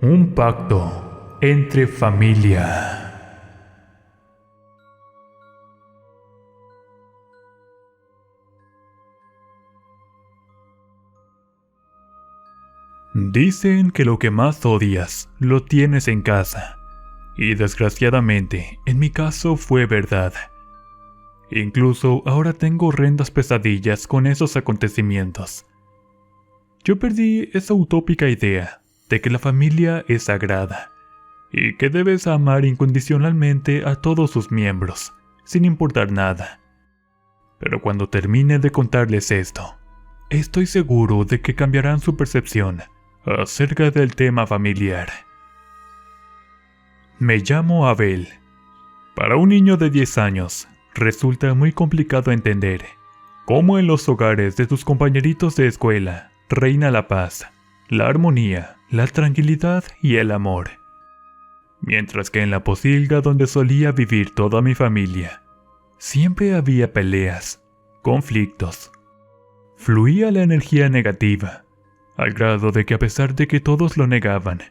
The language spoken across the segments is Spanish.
Un pacto entre familia. Dicen que lo que más odias lo tienes en casa. Y desgraciadamente, en mi caso fue verdad. Incluso ahora tengo horrendas pesadillas con esos acontecimientos. Yo perdí esa utópica idea de que la familia es sagrada y que debes amar incondicionalmente a todos sus miembros, sin importar nada. Pero cuando termine de contarles esto, estoy seguro de que cambiarán su percepción acerca del tema familiar. Me llamo Abel. Para un niño de 10 años, resulta muy complicado entender cómo en los hogares de tus compañeritos de escuela reina la paz, la armonía, la tranquilidad y el amor. Mientras que en la posilga donde solía vivir toda mi familia, siempre había peleas, conflictos. Fluía la energía negativa, al grado de que a pesar de que todos lo negaban,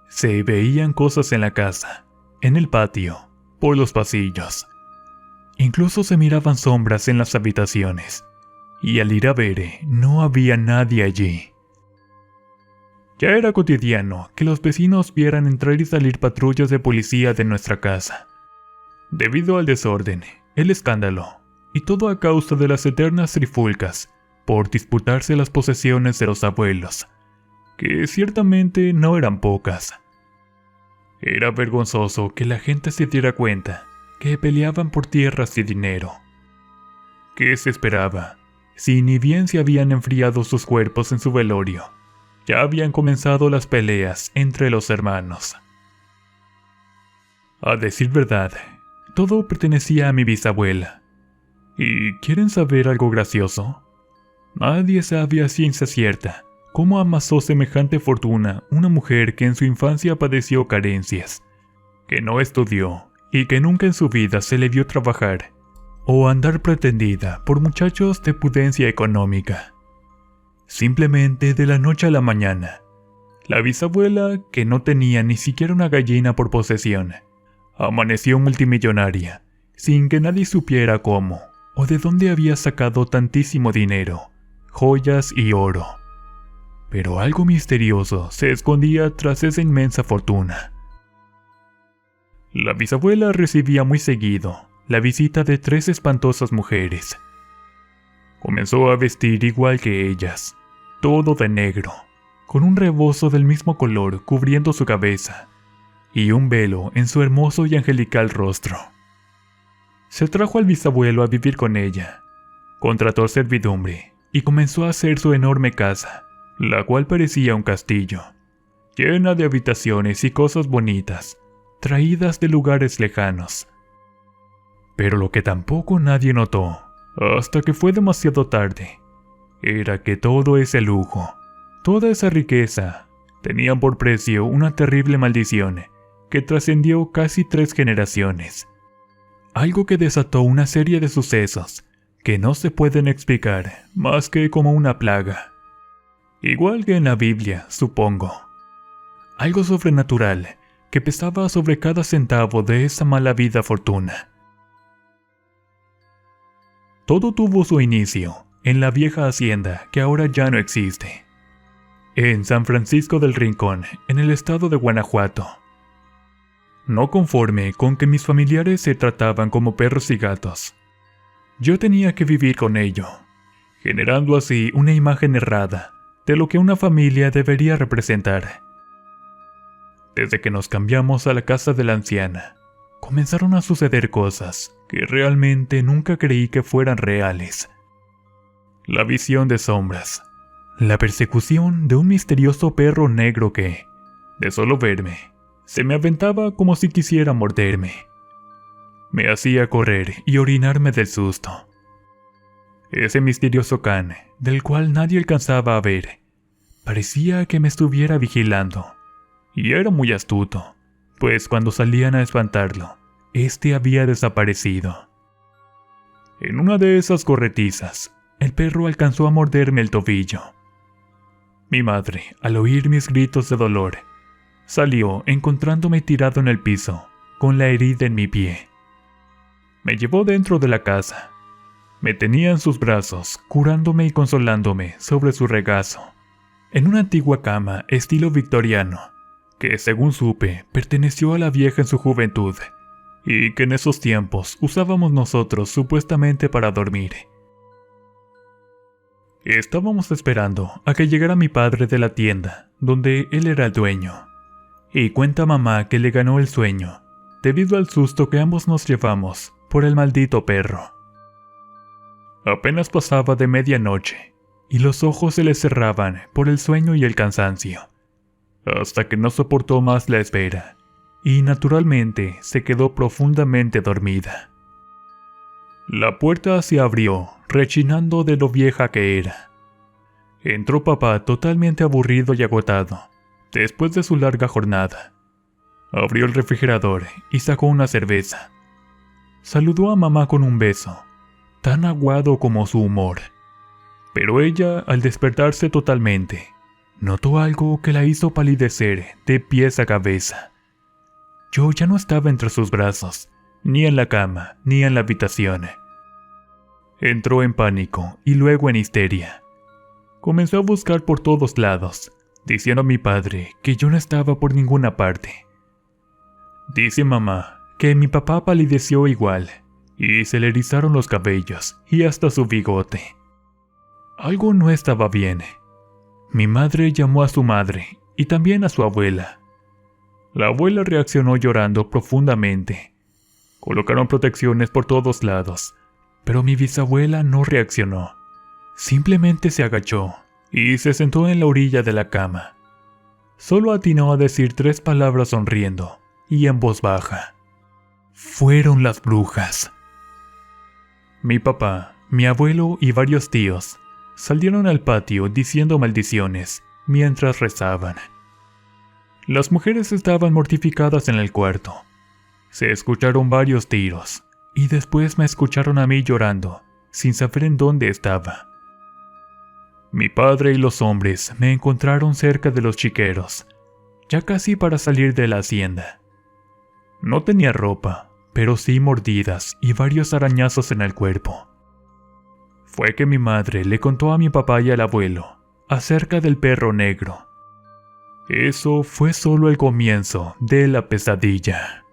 se veían cosas en la casa, en el patio, por los pasillos. Incluso se miraban sombras en las habitaciones, y al ir a ver, no había nadie allí. Ya era cotidiano que los vecinos vieran entrar y salir patrullas de policía de nuestra casa. Debido al desorden, el escándalo, y todo a causa de las eternas trifulcas por disputarse las posesiones de los abuelos, que ciertamente no eran pocas. Era vergonzoso que la gente se diera cuenta que peleaban por tierras y dinero. ¿Qué se esperaba? Si ni bien se habían enfriado sus cuerpos en su velorio, ya habían comenzado las peleas entre los hermanos. A decir verdad, todo pertenecía a mi bisabuela. ¿Y quieren saber algo gracioso? Nadie sabe a ciencia cierta cómo amasó semejante fortuna una mujer que en su infancia padeció carencias, que no estudió y que nunca en su vida se le vio trabajar o andar pretendida por muchachos de pudencia económica. Simplemente de la noche a la mañana, la bisabuela, que no tenía ni siquiera una gallina por posesión, amaneció multimillonaria, sin que nadie supiera cómo o de dónde había sacado tantísimo dinero, joyas y oro. Pero algo misterioso se escondía tras esa inmensa fortuna. La bisabuela recibía muy seguido la visita de 3 espantosas mujeres. Comenzó a vestir igual que ellas, todo de negro, con un rebozo del mismo color cubriendo su cabeza, y un velo en su hermoso y angelical rostro. Se trajo al bisabuelo a vivir con ella, contrató servidumbre y comenzó a hacer su enorme casa, la cual parecía un castillo, llena de habitaciones y cosas bonitas, traídas de lugares lejanos. Pero lo que tampoco nadie notó, hasta que fue demasiado tarde, era que todo ese lujo, toda esa riqueza, tenían por precio una terrible maldición que trascendió casi 3 generaciones. Algo que desató una serie de sucesos que no se pueden explicar más que como una plaga. Igual que en la Biblia, supongo. Algo sobrenatural que pesaba sobre cada centavo de esa mala vida fortuna. Todo tuvo su inicio en la vieja hacienda que ahora ya no existe, en San Francisco del Rincón, en el estado de Guanajuato. No conforme con que mis familiares se trataban como perros y gatos, yo tenía que vivir con ello, generando así una imagen errada de lo que una familia debería representar. Desde que nos cambiamos a la casa de la anciana, comenzaron a suceder cosas que realmente nunca creí que fueran reales. La visión de sombras, la persecución de un misterioso perro negro que, de solo verme, se me aventaba como si quisiera morderme. Me hacía correr y orinarme del susto. Ese misterioso can, del cual nadie alcanzaba a ver, parecía que me estuviera vigilando, y era muy astuto, pues cuando salían a espantarlo, este había desaparecido. En una de esas corretizas, el perro alcanzó a morderme el tobillo. Mi madre, al oír mis gritos de dolor, Salió encontrándome tirado en el piso, con la herida en mi pie. Me llevó dentro de la casa. Me tenía en sus brazos, curándome y consolándome sobre su regazo, en una antigua cama estilo victoriano, que según supe perteneció a la vieja en su juventud, y que en esos tiempos usábamos nosotros supuestamente para dormir. Estábamos esperando a que llegara mi padre de la tienda, donde él era el dueño, y cuenta mamá que le ganó el sueño, debido al susto que ambos nos llevamos por el maldito perro. Apenas pasaba de medianoche, y los ojos se le cerraban por el sueño y el cansancio, hasta que no soportó más la espera, y naturalmente se quedó profundamente dormida. La puerta se abrió, rechinando de lo vieja que era. Entró papá totalmente aburrido y agotado, después de su larga jornada. Abrió el refrigerador y sacó una cerveza. Saludó a mamá con un beso, tan aguado como su humor. Pero ella, al despertarse totalmente, notó algo que la hizo palidecer de pies a cabeza. Yo ya no estaba entre sus brazos, ni en la cama, ni en la habitación. Entró en pánico y luego en histeria. Comenzó a buscar por todos lados, diciendo a mi padre que yo no estaba por ninguna parte. Dice mamá que mi papá palideció igual, y se le erizaron los cabellos y hasta su bigote. Algo no estaba bien. Mi madre llamó a su madre y también a su abuela. La abuela reaccionó llorando profundamente. Colocaron protecciones por todos lados, pero mi bisabuela no reaccionó. Simplemente se agachó y se sentó en la orilla de la cama. Solo atinó a decir 3 palabras sonriendo y en voz baja. Fueron las brujas. Mi papá, mi abuelo y varios tíos salieron al patio diciendo maldiciones mientras rezaban. Las mujeres estaban mortificadas en el cuarto. Se escucharon varios tiros y después me escucharon a mí llorando, sin saber en dónde estaba. Mi padre y los hombres me encontraron cerca de los chiqueros, ya casi para salir de la hacienda. No tenía ropa, pero sí mordidas y varios arañazos en el cuerpo. Fue que mi madre le contó a mi papá y al abuelo acerca del perro negro. Eso fue solo el comienzo de la pesadilla.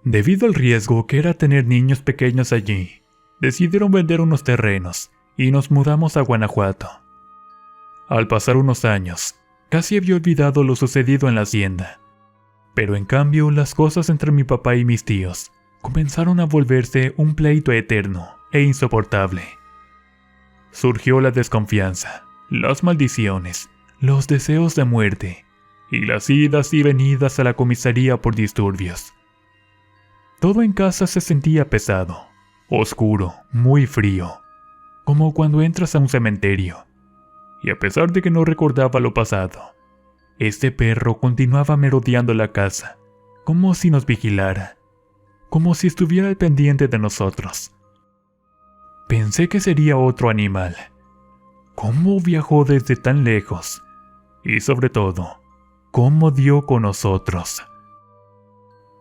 Debido al riesgo que era tener niños pequeños allí, decidieron vender unos terrenos y nos mudamos a Guanajuato. Al pasar unos años, casi había olvidado lo sucedido en la hacienda, pero en cambio las cosas entre mi papá y mis tíos comenzaron a volverse un pleito eterno e insoportable. Surgió la desconfianza, las maldiciones, los deseos de muerte y las idas y venidas a la comisaría por disturbios. Todo en casa se sentía pesado, oscuro, muy frío, como cuando entras a un cementerio. Y a pesar de que no recordaba lo pasado, este perro continuaba merodeando la casa, como si nos vigilara, como si estuviera al pendiente de nosotros. Pensé que sería otro animal. ¿Cómo viajó desde tan lejos? Y sobre todo, ¿cómo dio con nosotros?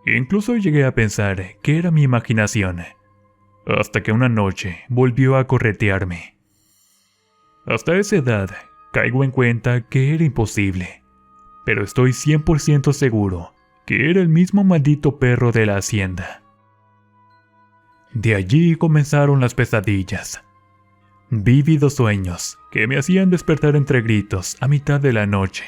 Incluso llegué a pensar que era mi imaginación, hasta que una noche volvió a corretearme. Hasta esa edad, caigo en cuenta que era imposible, pero estoy 100% seguro que era el mismo maldito perro de la hacienda. De allí comenzaron las pesadillas. Vívidos sueños que me hacían despertar entre gritos a mitad de la noche.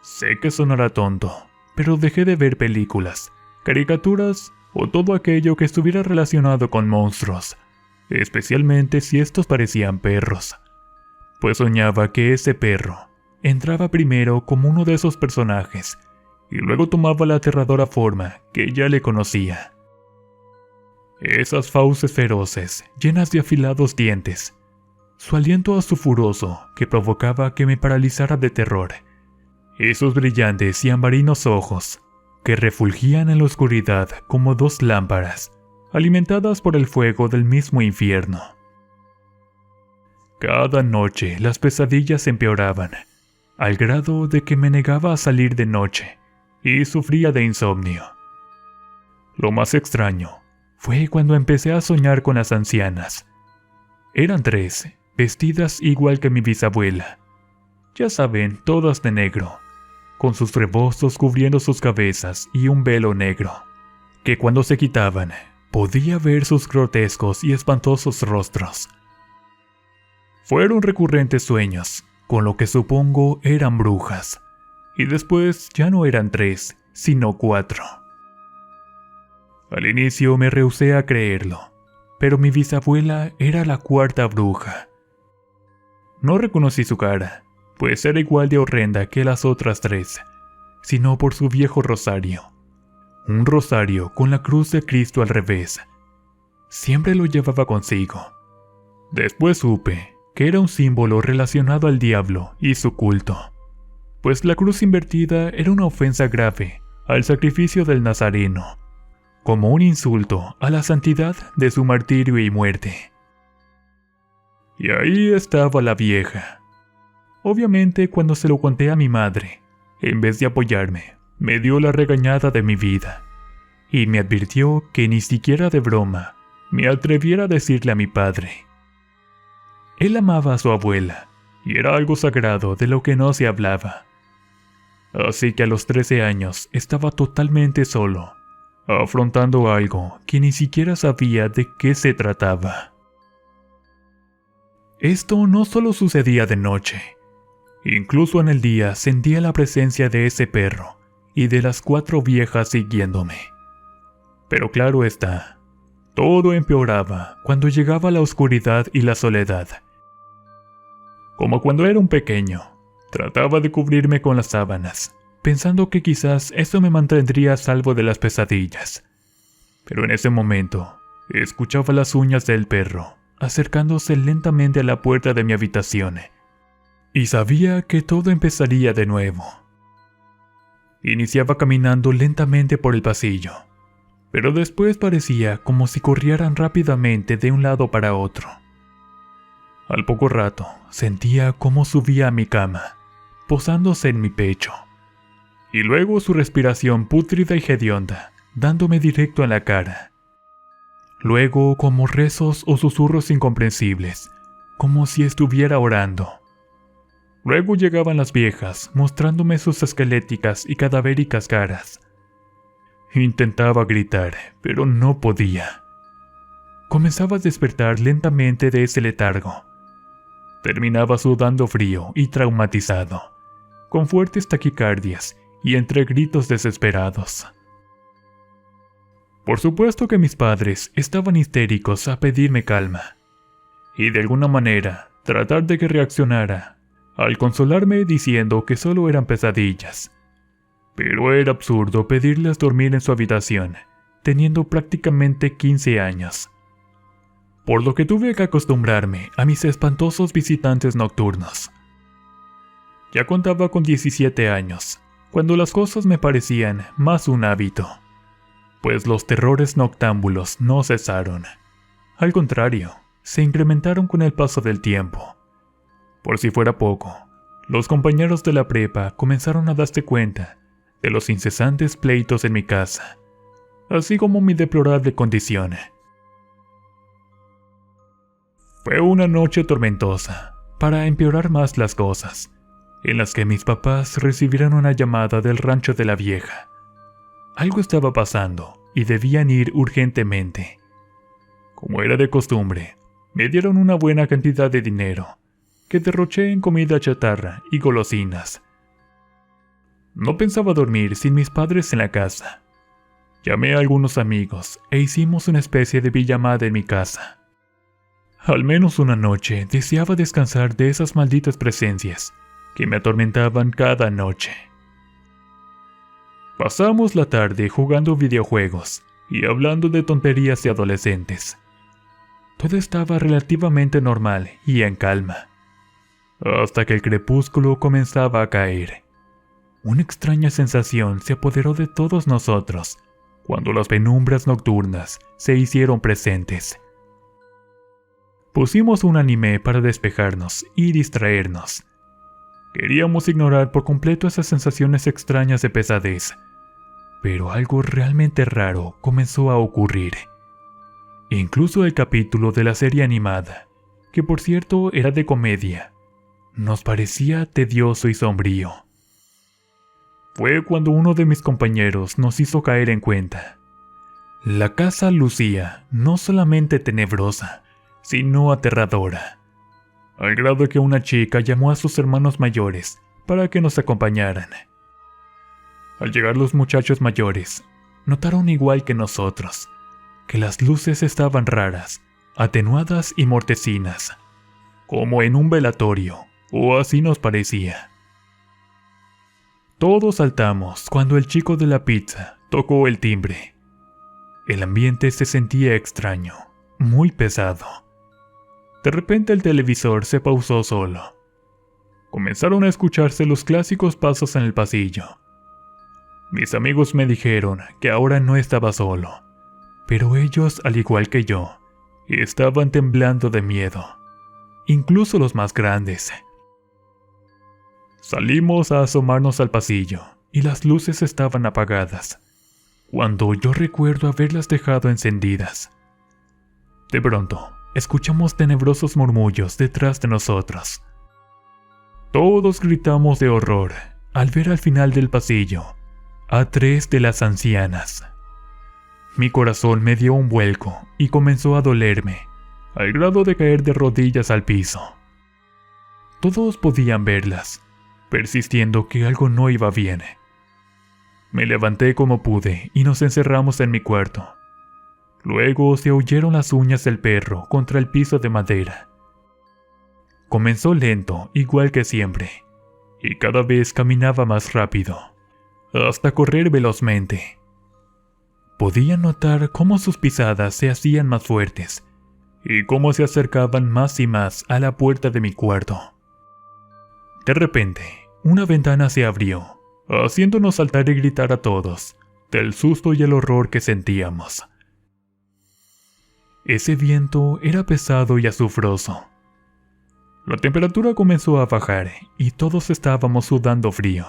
Sé que sonará tonto, pero dejé de ver películas, caricaturas o todo aquello que estuviera relacionado con monstruos, especialmente si estos parecían perros, pues soñaba que ese perro entraba primero como uno de esos personajes y luego tomaba la aterradora forma que ya le conocía. Esas fauces feroces, llenas de afilados dientes, su aliento sulfuroso que provocaba que me paralizara de terror, esos brillantes y ambarinos ojos que refulgían en la oscuridad como 2 lámparas, alimentadas por el fuego del mismo infierno. Cada noche las pesadillas empeoraban, al grado de que me negaba a salir de noche y sufría de insomnio. Lo más extraño fue cuando empecé a soñar con las ancianas. Eran 3, vestidas igual que mi bisabuela. Ya saben, todas de negro, con sus rebozos cubriendo sus cabezas y un velo negro, que cuando se quitaban, podía ver sus grotescos y espantosos rostros. Fueron recurrentes sueños, con lo que supongo eran brujas, y después ya no eran 3, sino 4. Al inicio me rehusé a creerlo, pero mi bisabuela era la 4ª bruja. No reconocí su cara, pues era igual de horrenda que las otras 3, sino por su viejo rosario. Un rosario con la cruz de Cristo al revés. Siempre lo llevaba consigo. Después supe que era un símbolo relacionado al diablo y su culto, pues la cruz invertida era una ofensa grave al sacrificio del Nazareno, como un insulto a la santidad de su martirio y muerte. Y ahí estaba la vieja. Obviamente, cuando se lo conté a mi madre, en vez de apoyarme, me dio la regañada de mi vida, y me advirtió que ni siquiera de broma me atreviera a decirle a mi padre. Él amaba a su abuela, y era algo sagrado de lo que no se hablaba. Así que a los 13 años estaba totalmente solo, afrontando algo que ni siquiera sabía de qué se trataba. Esto no solo sucedía de noche. Incluso en el día sentía la presencia de ese perro y de las 4 viejas siguiéndome. Pero claro está, todo empeoraba cuando llegaba la oscuridad y la soledad. Como cuando era un pequeño, trataba de cubrirme con las sábanas, pensando que quizás eso me mantendría a salvo de las pesadillas. Pero en ese momento, escuchaba las uñas del perro acercándose lentamente a la puerta de mi habitación, y sabía que todo empezaría de nuevo. Iniciaba caminando lentamente por el pasillo, pero después parecía como si corrieran rápidamente de un lado para otro. Al poco rato, sentía cómo subía a mi cama, posándose en mi pecho, y luego su respiración pútrida y hedionda, dándome directo en la cara. Luego como rezos o susurros incomprensibles, como si estuviera orando. Luego llegaban las viejas, mostrándome sus esqueléticas y cadavéricas caras. Intentaba gritar, pero no podía. Comenzaba a despertar lentamente de ese letargo. Terminaba sudando frío y traumatizado, con fuertes taquicardias y entre gritos desesperados. Por supuesto que mis padres estaban histéricos a pedirme calma, y de alguna manera tratar de que reaccionara, al consolarme diciendo que solo eran pesadillas. Pero era absurdo pedirles dormir en su habitación, teniendo prácticamente 15 años. Por lo que tuve que acostumbrarme a mis espantosos visitantes nocturnos. Ya contaba con 17 años, cuando las cosas me parecían más un hábito, pues los terrores noctámbulos no cesaron. Al contrario, se incrementaron con el paso del tiempo. Por si fuera poco, los compañeros de la prepa comenzaron a darse cuenta de los incesantes pleitos en mi casa, así como mi deplorable condición. Fue una noche tormentosa, para empeorar más las cosas, en las que mis papás recibieron una llamada del rancho de la vieja. Algo estaba pasando y debían ir urgentemente. Como era de costumbre, me dieron una buena cantidad de dinero, que derroché en comida chatarra y golosinas. No pensaba dormir sin mis padres en la casa. Llamé a algunos amigos e hicimos una especie de pijamada en mi casa. Al menos una noche deseaba descansar de esas malditas presencias que me atormentaban cada noche. Pasamos la tarde jugando videojuegos y hablando de tonterías de adolescentes. Todo estaba relativamente normal y en calma, hasta que el crepúsculo comenzaba a caer. Una extraña sensación se apoderó de todos nosotros cuando las penumbras nocturnas se hicieron presentes. Pusimos un anime para despejarnos y distraernos. Queríamos ignorar por completo esas sensaciones extrañas de pesadez, pero algo realmente raro comenzó a ocurrir. Incluso el capítulo de la serie animada, que por cierto era de comedia, nos parecía tedioso y sombrío. Fue cuando uno de mis compañeros nos hizo caer en cuenta. La casa lucía no solamente tenebrosa, sino aterradora, al grado que una chica llamó a sus hermanos mayores para que nos acompañaran. Al llegar los muchachos mayores, notaron igual que nosotros, que las luces estaban raras, atenuadas y mortecinas, como en un velatorio, o así nos parecía. Todos saltamos cuando el chico de la pizza tocó el timbre. El ambiente se sentía extraño, muy pesado. De repente el televisor se pausó solo. Comenzaron a escucharse los clásicos pasos en el pasillo. Mis amigos me dijeron que ahora no estaba solo, pero ellos, al igual que yo, estaban temblando de miedo, incluso los más grandes. Salimos a asomarnos al pasillo y las luces estaban apagadas, cuando yo recuerdo haberlas dejado encendidas. De pronto, escuchamos tenebrosos murmullos detrás de nosotros. Todos gritamos de horror al ver al final del pasillo a 3 de las ancianas. Mi corazón me dio un vuelco y comenzó a dolerme, al grado de caer de rodillas al piso. Todos podían verlas, persistiendo que algo no iba bien. Me levanté como pude y nos encerramos en mi cuarto. Luego se oyeron las uñas del perro contra el piso de madera. Comenzó lento, igual que siempre, y cada vez caminaba más rápido, hasta correr velozmente. Podía notar cómo sus pisadas se hacían más fuertes, y cómo se acercaban más y más a la puerta de mi cuarto. De repente, una ventana se abrió, haciéndonos saltar y gritar a todos, del susto y el horror que sentíamos. Ese viento era pesado y azufroso. La temperatura comenzó a bajar y todos estábamos sudando frío.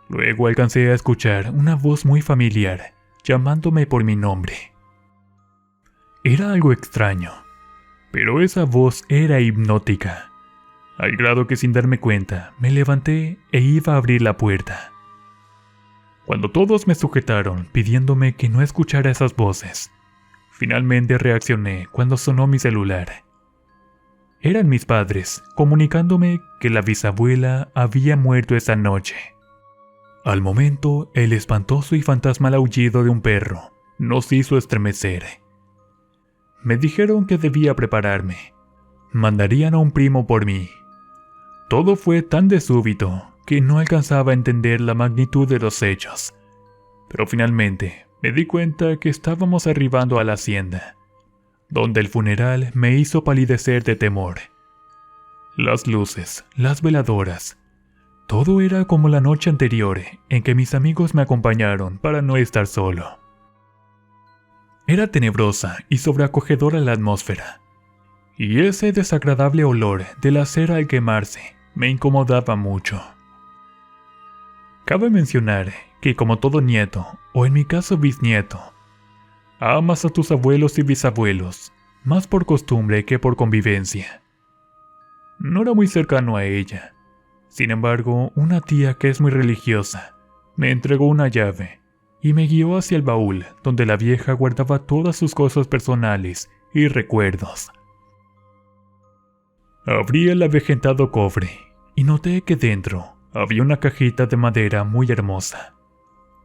Luego alcancé a escuchar una voz muy familiar, llamándome por mi nombre. Era algo extraño, pero esa voz era hipnótica, al grado que sin darme cuenta me levanté e iba a abrir la puerta. Cuando todos me sujetaron pidiéndome que no escuchara esas voces, finalmente reaccioné cuando sonó mi celular. Eran mis padres comunicándome que la bisabuela había muerto esa noche. Al momento, el espantoso y fantasmal aullido de un perro nos hizo estremecer. Me dijeron que debía prepararme. Mandarían a un primo por mí. Todo fue tan de súbito que no alcanzaba a entender la magnitud de los hechos. Pero finalmente me di cuenta que estábamos arribando a la hacienda, donde el funeral me hizo palidecer de temor. Las luces, las veladoras, todo era como la noche anterior en que mis amigos me acompañaron para no estar solo. Era tenebrosa y sobreacogedora la atmósfera, y ese desagradable olor de la cera al quemarse me incomodaba mucho. Cabe mencionar que como todo nieto, o en mi caso bisnieto, amas a tus abuelos y bisabuelos, más por costumbre que por convivencia. No era muy cercano a ella. Sin embargo, una tía que es muy religiosa me entregó una llave y me guió hacia el baúl donde la vieja guardaba todas sus cosas personales y recuerdos. Abrí el avejentado cofre y noté que dentro había una cajita de madera muy hermosa,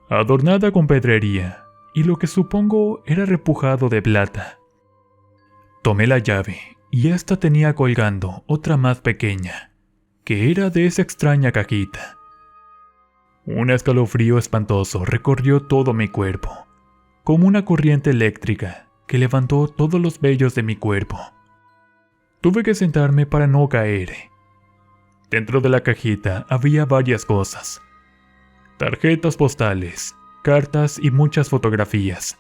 adornada con pedrería y lo que supongo era repujado de plata. Tomé la llave y ésta tenía colgando otra más pequeña, que era de esa extraña cajita. Un escalofrío espantoso recorrió todo mi cuerpo, como una corriente eléctrica que levantó todos los vellos de mi cuerpo. Tuve que sentarme para no caer. Dentro de la cajita había varias cosas: tarjetas postales, cartas y muchas fotografías,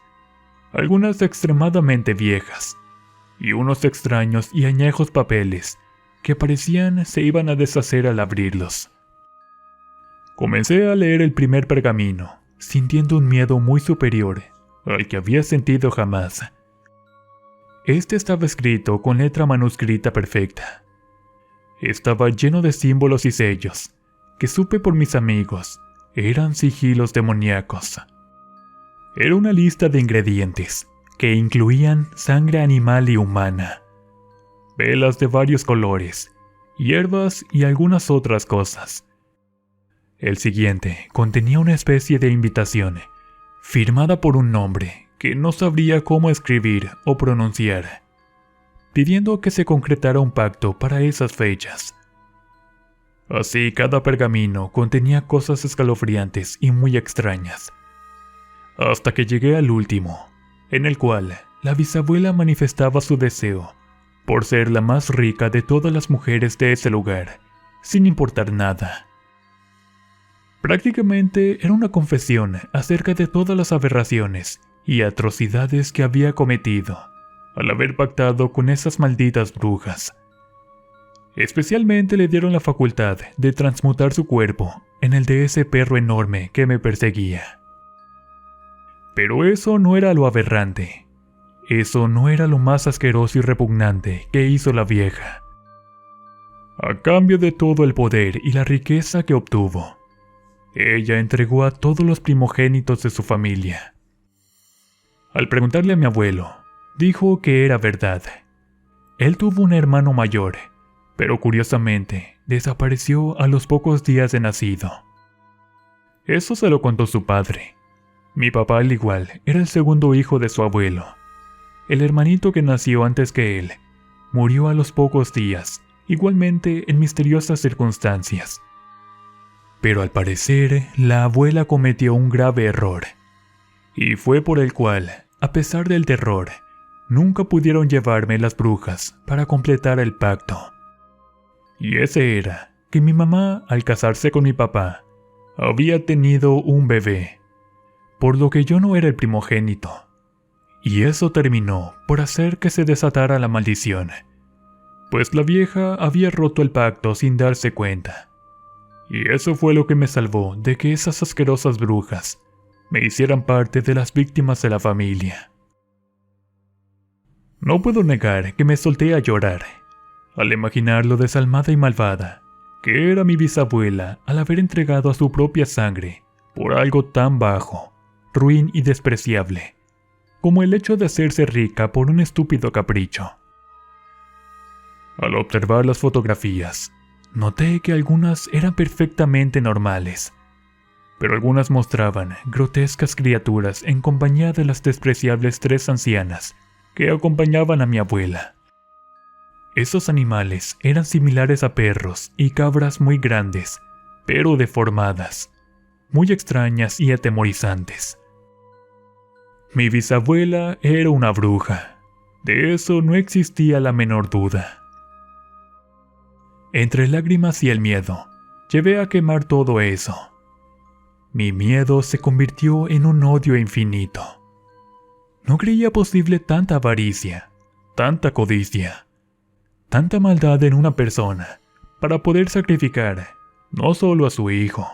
algunas extremadamente viejas, y unos extraños y añejos papeles que parecían se iban a deshacer al abrirlos. Comencé a leer el primer pergamino, sintiendo un miedo muy superior al que había sentido jamás. Este estaba escrito con letra manuscrita perfecta. Estaba lleno de símbolos y sellos, que supe por mis amigos, eran sigilos demoníacos. Era una lista de ingredientes, que incluían sangre animal y humana, velas de varios colores, hierbas y algunas otras cosas. El siguiente contenía una especie de invitación, firmada por un nombre que no sabría cómo escribir o pronunciar, pidiendo que se concretara un pacto para esas fechas. Así cada pergamino contenía cosas escalofriantes y muy extrañas, hasta que llegué al último, en el cual la bisabuela manifestaba su deseo por ser la más rica de todas las mujeres de ese lugar, sin importar nada. Prácticamente era una confesión acerca de todas las aberraciones y atrocidades que había cometido al haber pactado con esas malditas brujas. Especialmente le dieron la facultad de transmutar su cuerpo en el de ese perro enorme que me perseguía. Pero eso no era lo aberrante. Eso no era lo más asqueroso y repugnante que hizo la vieja. A cambio de todo el poder y la riqueza que obtuvo, ella entregó a todos los primogénitos de su familia. Al preguntarle a mi abuelo, dijo que era verdad. Él tuvo un hermano mayor, pero curiosamente desapareció a los pocos días de nacido. Eso se lo contó su padre. Mi papá, al igual, era el segundo hijo de su abuelo. El hermanito que nació antes que él murió a los pocos días, igualmente en misteriosas circunstancias. Pero al parecer, la abuela cometió un grave error, y fue por el cual, a pesar del terror, nunca pudieron llevarme las brujas para completar el pacto. Y ese era que mi mamá, al casarse con mi papá, había tenido un bebé, por lo que yo no era el primogénito. Y eso terminó por hacer que se desatara la maldición, pues la vieja había roto el pacto sin darse cuenta. Y eso fue lo que me salvó de que esas asquerosas brujas me hicieran parte de las víctimas de la familia. No puedo negar que me solté a llorar al imaginar lo desalmada y malvada que era mi bisabuela al haber entregado a su propia sangre por algo tan bajo, ruin y despreciable, como el hecho de hacerse rica por un estúpido capricho. Al observar las fotografías, noté que algunas eran perfectamente normales, pero algunas mostraban grotescas criaturas en compañía de las despreciables 3 ancianas que acompañaban a mi abuela. Esos animales eran similares a perros y cabras muy grandes, pero deformadas, muy extrañas y atemorizantes. Mi bisabuela era una bruja, de eso no existía la menor duda. Entre lágrimas y el miedo, llevé a quemar todo eso. Mi miedo se convirtió en un odio infinito. No creía posible tanta avaricia, tanta codicia, tanta maldad en una persona para poder sacrificar no solo a su hijo,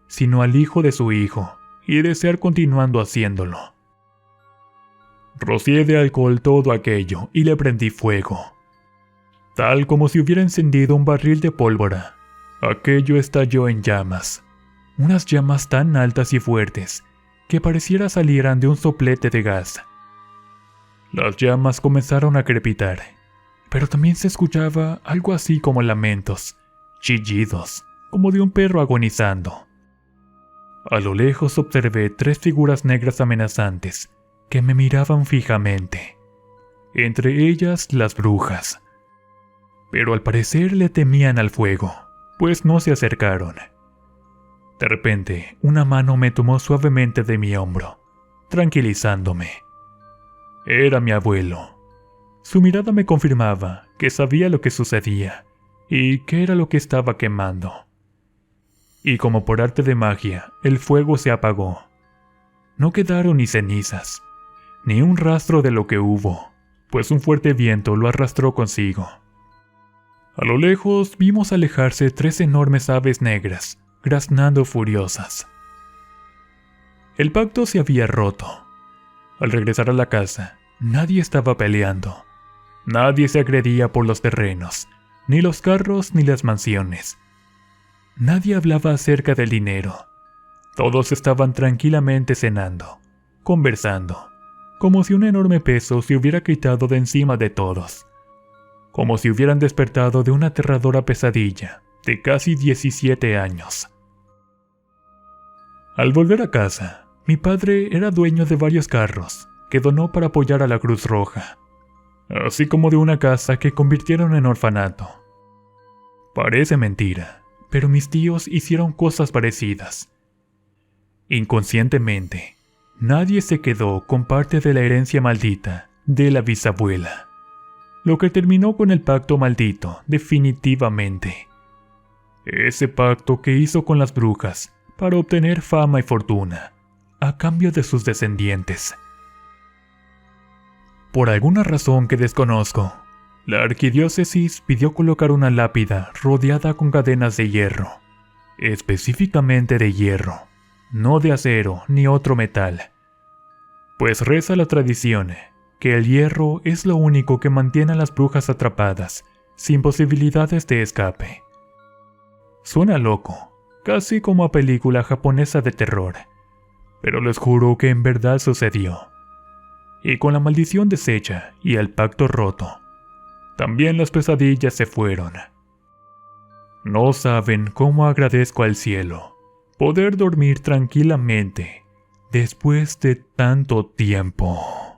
sino al hijo de su hijo y desear continuando haciéndolo. Rocié de alcohol todo aquello y le prendí fuego. Tal como si hubiera encendido un barril de pólvora, aquello estalló en llamas. Unas llamas tan altas y fuertes que pareciera salieran de un soplete de gas. Las llamas comenzaron a crepitar, pero también se escuchaba algo así como lamentos, chillidos, como de un perro agonizando. A lo lejos observé 3 figuras negras amenazantes que me miraban fijamente, entre ellas las brujas. Pero al parecer le temían al fuego, pues no se acercaron. De repente, una mano me tomó suavemente de mi hombro, tranquilizándome. Era mi abuelo. Su mirada me confirmaba que sabía lo que sucedía y qué era lo que estaba quemando. Y como por arte de magia, el fuego se apagó. No quedaron ni cenizas, ni un rastro de lo que hubo, pues un fuerte viento lo arrastró consigo. A lo lejos vimos alejarse 3 enormes aves negras, graznando furiosas. El pacto se había roto. Al regresar a la casa, nadie estaba peleando. Nadie se agredía por los terrenos, ni los carros ni las mansiones. Nadie hablaba acerca del dinero. Todos estaban tranquilamente cenando, conversando, como si un enorme peso se hubiera quitado de encima de todos. Como si hubieran despertado de una aterradora pesadilla de casi 17 años. Al volver a casa, mi padre era dueño de varios carros que donó para apoyar a la Cruz Roja, así como de una casa que convirtieron en orfanato. Parece mentira, pero mis tíos hicieron cosas parecidas. Inconscientemente, nadie se quedó con parte de la herencia maldita de la bisabuela, lo que terminó con el pacto maldito definitivamente. Ese pacto que hizo con las brujas para obtener fama y fortuna, a cambio de sus descendientes. Por alguna razón que desconozco, la arquidiócesis pidió colocar una lápida rodeada con cadenas de hierro, específicamente de hierro, no de acero ni otro metal, pues reza la tradición que el hierro es lo único que mantiene a las brujas atrapadas, sin posibilidades de escape. Suena loco, casi como a película japonesa de terror, pero les juro que en verdad sucedió. Y con la maldición deshecha y el pacto roto, también las pesadillas se fueron. No saben cómo agradezco al cielo poder dormir tranquilamente después de tanto tiempo.